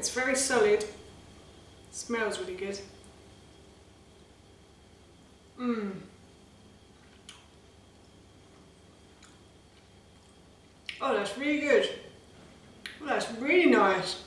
It's very solid. Smells really good. Oh, that's really good. Oh, that's really nice.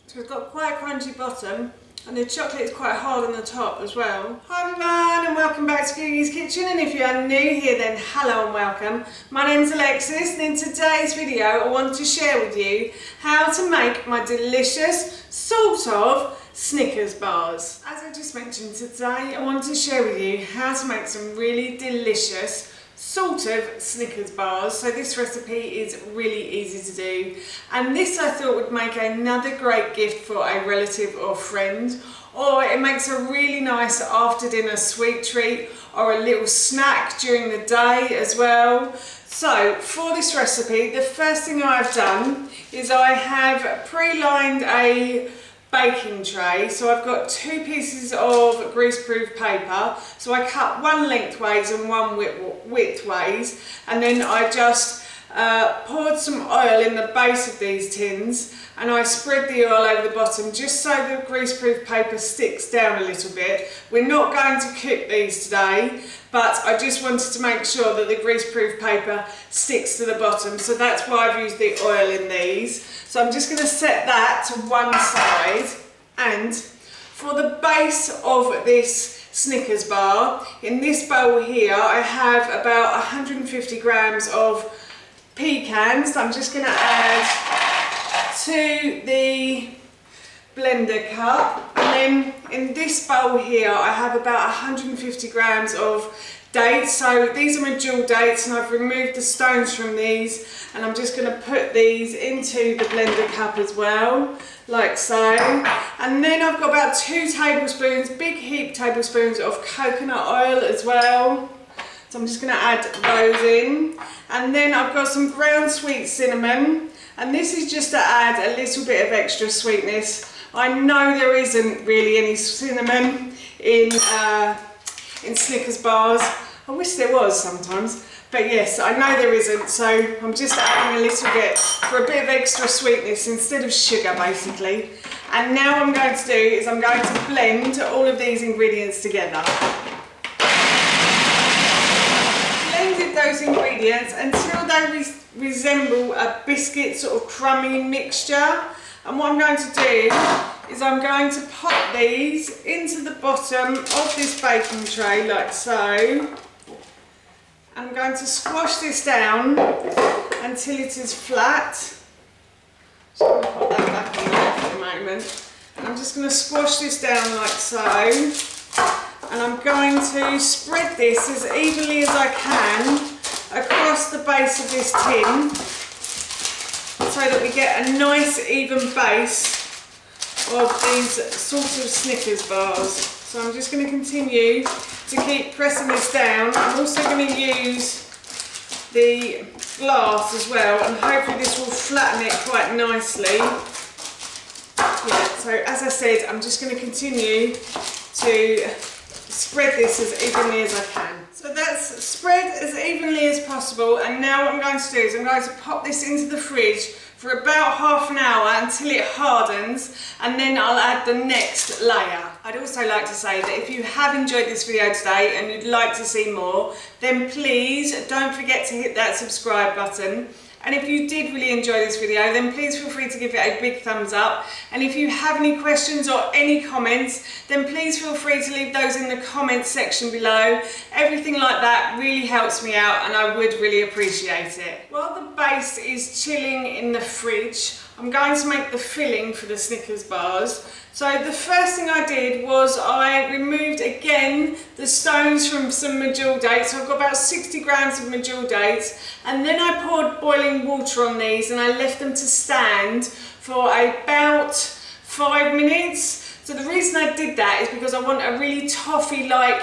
So it's got quite a crunchy bottom, and the chocolate is quite hard on the top as well. Hi everyone, and welcome back to Googie's Kitchen, and if you are new here then hello and welcome. My name's Alexis, and in today's video I want to share with you how to make my delicious sort of Snickers bars. As I just mentioned today, I want to share with you how to make some really delicious sort of Snickers bars. So this recipe is really easy to do, and this I thought would make another great gift for a relative or friend, or it makes a really nice after dinner sweet treat or a little snack during the day as well. So for this recipe, the first thing I've done is I have pre-lined a baking tray. So I've got 2 pieces of greaseproof paper, so I cut one lengthways and one widthways, and then I just poured some oil in the base of these tins, and I spread the oil over the bottom just so the greaseproof paper sticks down a little bit. We're not going to cook these today, but I just wanted to make sure that the greaseproof paper sticks to the bottom, so that's why I've used the oil in these. So I'm just going to set that to one side, and for the base of this Snickers bar, in this bowl here I have about 150 grams of pecans that I'm just going to add to the blender cup, and then in this bowl here I have about 150 grams of dates. So these are my jewel dates, and I've removed the stones from these, and I'm just going to put these into the blender cup as well, like so. And then I've got about 2 tablespoons, big heap tablespoons of coconut oil as well. So I'm just going to add those in. And then I've got some ground sweet cinnamon, and this is just to add a little bit of extra sweetness. I know there isn't really any cinnamon in Snickers bars. I wish there was sometimes, but yes, I know there isn't, so I'm just adding a little bit for a bit of extra sweetness instead of sugar basically. And now what I'm going to do is I'm going to blend all of these ingredients together. Blended those ingredients until they resemble a biscuit sort of crummy mixture. And what I'm going to do is I'm going to pop these into the bottom of this baking tray like so. I'm going to squash this down until it is flat. Just going to pop that back in there for a moment. And I'm just going to squash this down like so. And I'm going to spread this as evenly as I can across the base of this tin, so that we get a nice even base of these sort of Snickers bars. So I'm just going to continue to keep pressing this down. I'm also going to use the glass as well, and hopefully this will flatten it quite nicely. Yeah, so as I said, I'm just going to continue to spread this as evenly as I can. So that's spread as evenly as possible, and now what I'm going to do is I'm going to pop this into the fridge for about half an hour until it hardens, and then I'll add the next layer. I'd also like to say that if you have enjoyed this video today and you'd like to see more, then please don't forget to hit that subscribe button. And if you did really enjoy this video, then please feel free to give it a big thumbs up. And if you have any questions or any comments, then please feel free to leave those in the comments section below. Everything like that really helps me out, and I would really appreciate it. While the base is chilling in the fridge, I'm going to make the filling for the Snickers bars. So the first thing I did was I removed again the stones from some medjool dates. So I've got about 60 grams of medjool dates, and then I poured boiling water on these and I left them to stand for about 5 minutes. So the reason I did that is because I want a really toffee-like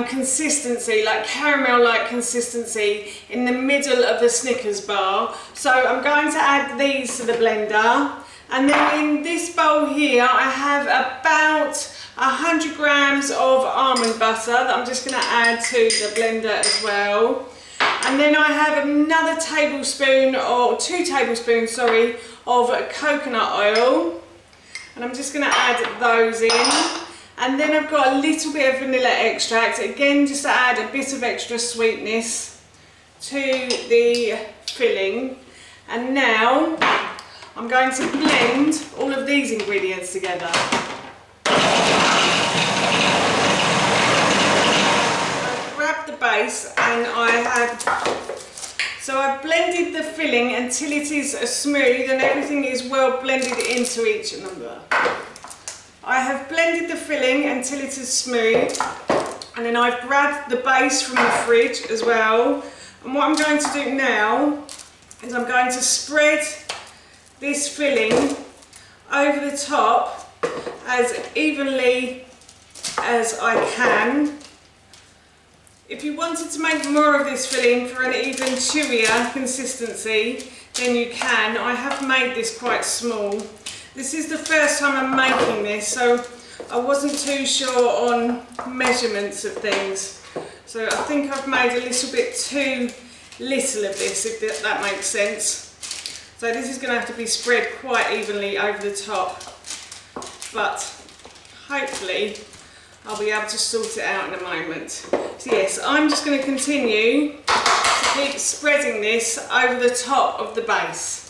consistency, like caramel-like consistency in the middle of the Snickers bar. So I'm going to add these to the blender. And then in this bowl here, I have about 100 grams of almond butter that I'm just going to add to the blender as well. And then I have another tablespoon, or 2 tablespoons, sorry, of coconut oil. And I'm just going to add those in. And then I've got a little bit of vanilla extract, again just to add a bit of extra sweetness to the filling. And now I'm going to blend all of these ingredients together. I've grabbed the base and I've blended the filling until it is smooth and everything is well blended into each other. I have blended the filling until it is smooth, and then I've grabbed the base from the fridge as well. And what I'm going to do now is I'm going to spread this filling over the top as evenly as I can. If you wanted to make more of this filling for an even chewier consistency, then you can. I have made this quite small. This is the first time I'm making this, so I wasn't too sure on measurements of things. So I think I've made a little bit too little of this, if that makes sense. So this is going to have to be spread quite evenly over the top, but hopefully I'll be able to sort it out in a moment. So yes, I'm just going to continue to keep spreading this over the top of the base.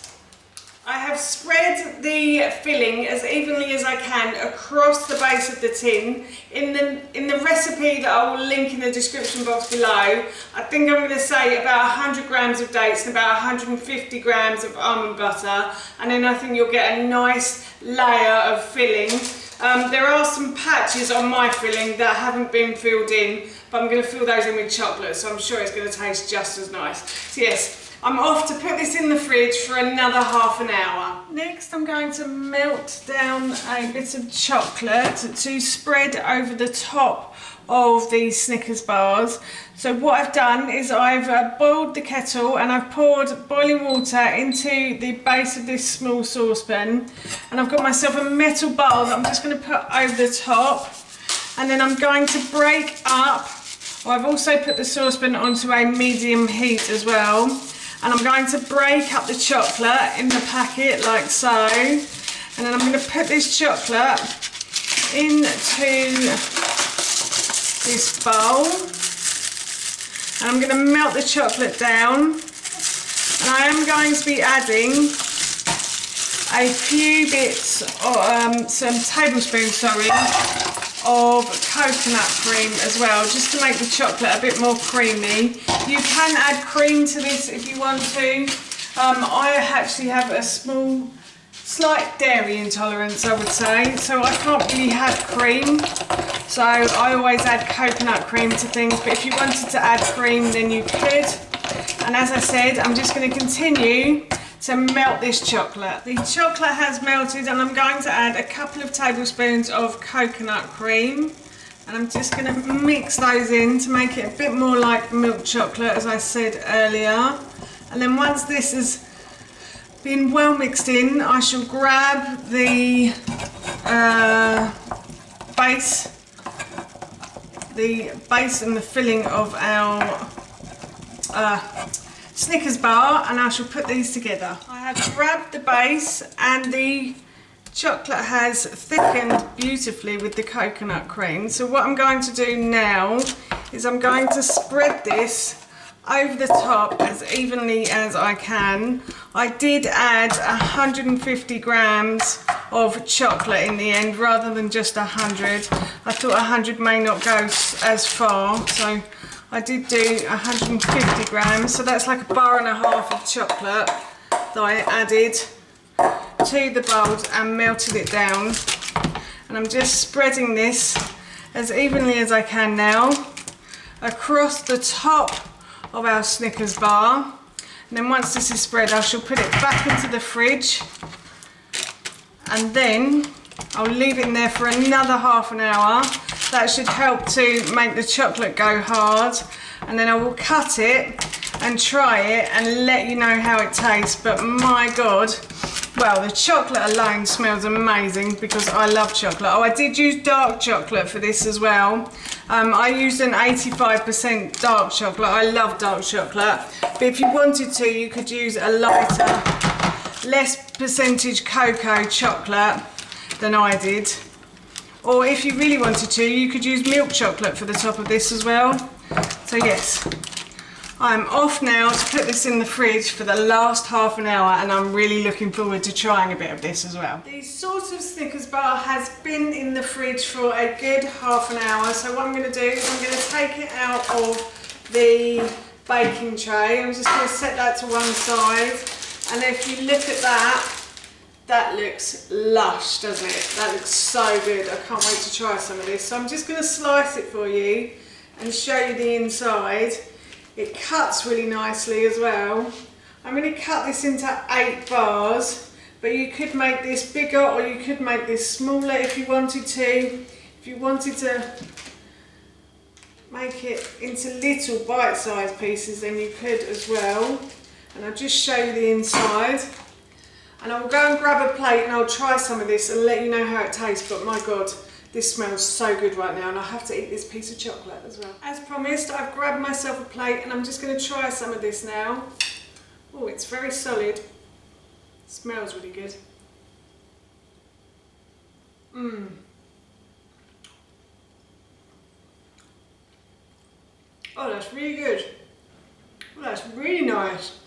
I have spread the filling as evenly as I can across the base of the tin. In the recipe that I will link in the description box below, I think I'm going to say about 100 grams of dates and about 150 grams of almond butter, and then I think you'll get a nice layer of filling. There are some patches on my filling that haven't been filled in, but I'm going to fill those in with chocolate, so I'm sure it's going to taste just as nice. So yes, I'm off to put this in the fridge for another half an hour. Next, I'm going to melt down a bit of chocolate to spread over the top of these Snickers bars. So what I've done is I've boiled the kettle and I've poured boiling water into the base of this small saucepan, and I've got myself a metal bowl that I'm just going to put over the top, and then I'm going to break up. I've also put the saucepan onto a medium heat as well, and I'm going to break up the chocolate in the packet like so, and then I'm going to put this chocolate into this bowl, and I'm going to melt the chocolate down, and I am going to be adding a few bits, some tablespoons, of coconut cream as well, just to make the chocolate a bit more creamy. You can add cream to this if you want to. I actually have a slight dairy intolerance, I would say, so I can't really have cream. So I always add coconut cream to things, but if you wanted to add cream, then you could. And as I said, I'm just going to continue to melt this chocolate. The chocolate has melted, and I'm going to add a couple of tablespoons of coconut cream, and I'm just going to mix those in to make it a bit more like milk chocolate, as I said earlier. And then once this has been well mixed in, I shall grab the base and the filling of our Snickers bar, and I shall put these together. I have grabbed the base, and the chocolate has thickened beautifully with the coconut cream. So what I'm going to do now is I'm going to spread this over the top as evenly as I can. I did add 150 grams of chocolate in the end rather than just 100. I thought 100 may not go as far, so I did do 150 grams, so that's like a bar and a half of chocolate that I added to the bowls and melted it down. And I'm just spreading this as evenly as I can now across the top of our Snickers bar. And then once this is spread, I shall put it back into the fridge, and then I'll leave it in there for another half an hour. That should help to make the chocolate go hard, and then I will cut it and try it and let you know how it tastes. But my God, well, the chocolate alone smells amazing because I love chocolate. Oh, I did use dark chocolate for this as well. I used an 85% dark chocolate. I love dark chocolate, but if you wanted to, you could use a lighter, less percentage cocoa chocolate than I did. Or if you really wanted to, you could use milk chocolate for the top of this as well. So yes, I'm off now to put this in the fridge for the last half an hour, and I'm really looking forward to trying a bit of this as well. The sort of Snickers bar has been in the fridge for a good half an hour, so what I'm going to do is I'm going to take it out of the baking tray. I'm just going to set that to one side, and if you look at that, that looks lush, doesn't it? That looks so good. I can't wait to try some of this. So I'm just going to slice it for you and show you the inside. It cuts really nicely as well. I'm going to cut this into 8 bars, but you could make this bigger or you could make this smaller if you wanted to. If you wanted to make it into little bite-sized pieces, then you could as well. And I'll just show you the inside. And I'll go and grab a plate and I'll try some of this and let you know how it tastes. But my God, this smells so good right now, and I have to eat this piece of chocolate as well. As promised, I've grabbed myself a plate and I'm just going to try some of this now. Oh, it's very solid. It smells really good. Oh, that's really good. Oh, that's really nice.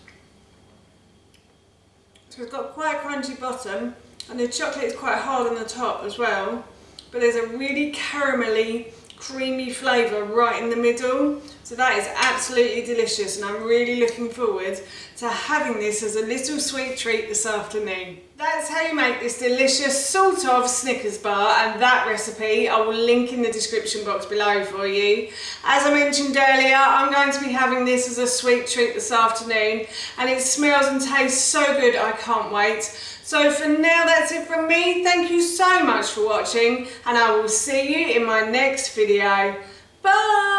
So it's got quite a crunchy bottom, and the chocolate is quite hard on the top as well, but there's a really caramelly, creamy flavour right in the middle. So that is absolutely delicious, and I'm really looking forward to having this as a little sweet treat this afternoon. That's how you make this delicious sort of Snickers bar, and that recipe I will link in the description box below for you. As I mentioned earlier, I'm going to be having this as a sweet treat this afternoon, and it smells and tastes so good, I can't wait. So for now, that's it from me. Thank you so much for watching, and I will see you in my next video. Bye!